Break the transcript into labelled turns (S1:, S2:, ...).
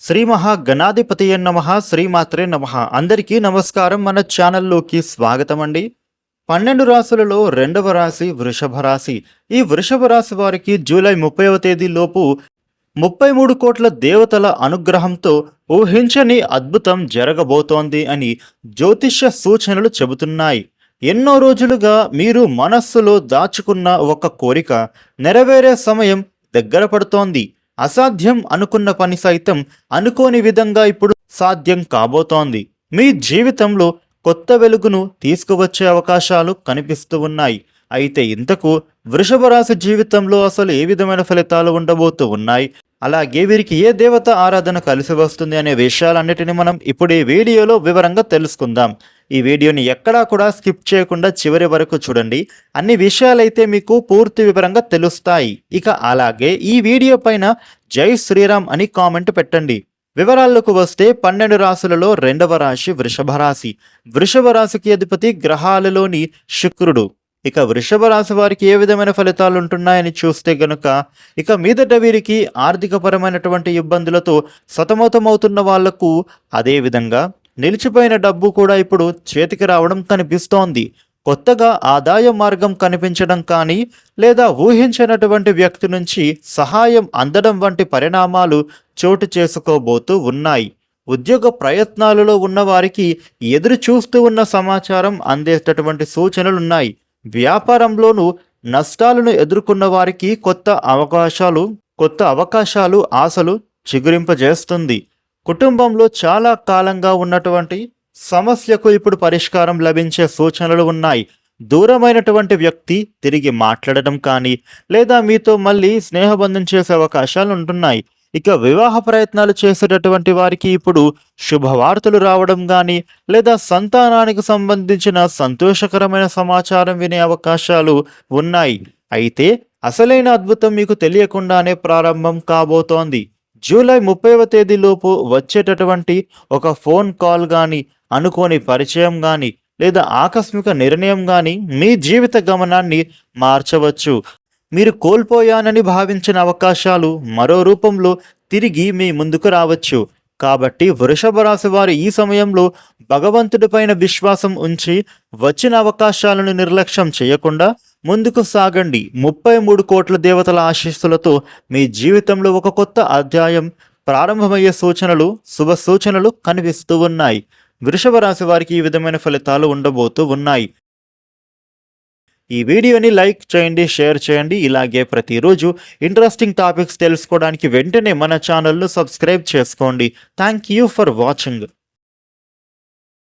S1: శ్రీ మహాగణాధిపతియే నమః శ్రీమాత్రే నమః. అందరికీ నమస్కారం. మన ఛానల్లోకి స్వాగతం అండి. 12 రాశులలో రెండవ రాశి వృషభ రాశి. ఈ వృషభ రాశి వారికి జూలై 30వ తేదీ లోపు 33 కోట్ల దేవతల అనుగ్రహంతో ఊహించని అద్భుతం జరగబోతోంది అని జ్యోతిష్య సూచనలు చెబుతున్నాయి. ఎన్నో రోజులుగా మీరు మనస్సులో దాచుకున్న ఒక కోరిక నెరవేరే సమయం దగ్గర పడుతోంది. అసాధ్యం అనుకున్న పని సైతం అనుకోని విధంగా ఇప్పుడు సాధ్యం కాబోతోంది. మీ జీవితంలో కొత్త వెలుగును తీసుకువచ్చే అవకాశాలు కనిపిస్తూ ఉన్నాయి. అయితే ఇంతకు వృషభ రాశి జీవితంలో అసలు ఏ విధమైన ఫలితాలు ఉండబోతూ ఉన్నాయి, అలాగే వీరికి ఏ దేవత ఆరాధన కలిసి వస్తుంది అనే విషయాలన్నిటిని మనం ఇప్పుడు ఈ వీడియోలో వివరంగా తెలుసుకుందాం. ఈ వీడియోని ఎక్కడా కూడా స్కిప్ చేయకుండా చివరి వరకు చూడండి. అన్ని విషయాలైతే మీకు పూర్తి వివరంగా తెలుస్తాయి. ఇక అలాగే ఈ వీడియో పైన జై శ్రీరామ్ అని కామెంట్ పెట్టండి. వివరాల్లోకి వస్తే 12 రాశులలో రెండవ రాశి వృషభ రాశి. వృషభ రాశికి అధిపతి గ్రహాలలోని శుక్రుడు. ఇక వృషభ రాశి వారికి ఏ విధమైన ఫలితాలు ఉంటున్నాయని చూస్తే గనుక ఇక మీదట వీరికి ఆర్థికపరమైనటువంటి ఇబ్బందులతో సతమతమవుతున్న వాళ్లకు, అదేవిధంగా నిలిచిపోయిన డబ్బు కూడా ఇప్పుడు చేతికి రావడం కనిపిస్తోంది. కొత్తగా ఆదాయ మార్గం కనిపించడం కానీ, లేదా ఊహించినటువంటి వ్యక్తి నుంచి సహాయం అందడం వంటి పరిణామాలు చోటు చేసుకోబోతూ ఉన్నాయి. ఉద్యోగ ప్రయత్నాలలో ఉన్నవారికి ఎదురు చూస్తూ ఉన్న సమాచారం అందేటటువంటి సూచనలున్నాయి. వ్యాపారంలోనూ నష్టాలను ఎదుర్కొన్న వారికి కొత్త అవకాశాలు ఆశలు చిగురింపజేస్తుంది. కుటుంబంలో చాలా కాలంగా ఉన్నటువంటి సమస్యకు ఇప్పుడు పరిష్కారం లభించే సూచనలు ఉన్నాయి. దూరమైనటువంటి వ్యక్తి తిరిగి మాట్లాడడం కానీ, లేదా మీతో మళ్ళీ స్నేహబంధం చేసే అవకాశాలు ఉంటున్నాయి. ఇక వివాహ ప్రయత్నాలు చేసేటటువంటి వారికి ఇప్పుడు శుభవార్తలు రావడం కానీ, లేదా సంతానానికి సంబంధించిన సంతోషకరమైన సమాచారం వినే అవకాశాలు ఉన్నాయి. అయితే అసలైన అద్భుతం మీకు తెలియకుండానే ప్రారంభం కాబోతోంది. జూలై 30వ తేదీలోపు వచ్చేటటువంటి ఒక ఫోన్ కాల్ కానీ, అనుకోని పరిచయం కానీ, లేదా ఆకస్మిక నిర్ణయం కానీ మీ జీవిత గమనాన్ని మార్చవచ్చు. మీరు కోల్పోయానని భావించిన అవకాశాలు మరో రూపంలో తిరిగి మీ ముందుకు రావచ్చు. కాబట్టి వృషభ రాశి వారు ఈ సమయంలో భగవంతుడిపైన విశ్వాసం ఉంచి వచ్చిన అవకాశాలను నిర్లక్ష్యం చేయకుండా ముందుకు సాగండి. 33 కోట్ల దేవతల ఆశీస్సులతో మీ జీవితంలో ఒక కొత్త అధ్యాయం ప్రారంభమయ్యే శుభ సూచనలు కనిపిస్తూ ఉన్నాయి. వృషభ రాశి వారికి ఈ విధమైన ఫలితాలు ఉండబోతూ ఉన్నాయి. ఈ వీడియోని లైక్ చేయండి, షేర్ చేయండి. ఇలాగే ప్రతిరోజు ఇంట్రెస్టింగ్ టాపిక్స్ తెలుసుకోవడానికి వెంటనే మన ఛానల్ను సబ్స్క్రైబ్ చేసుకోండి. Thank you for watching.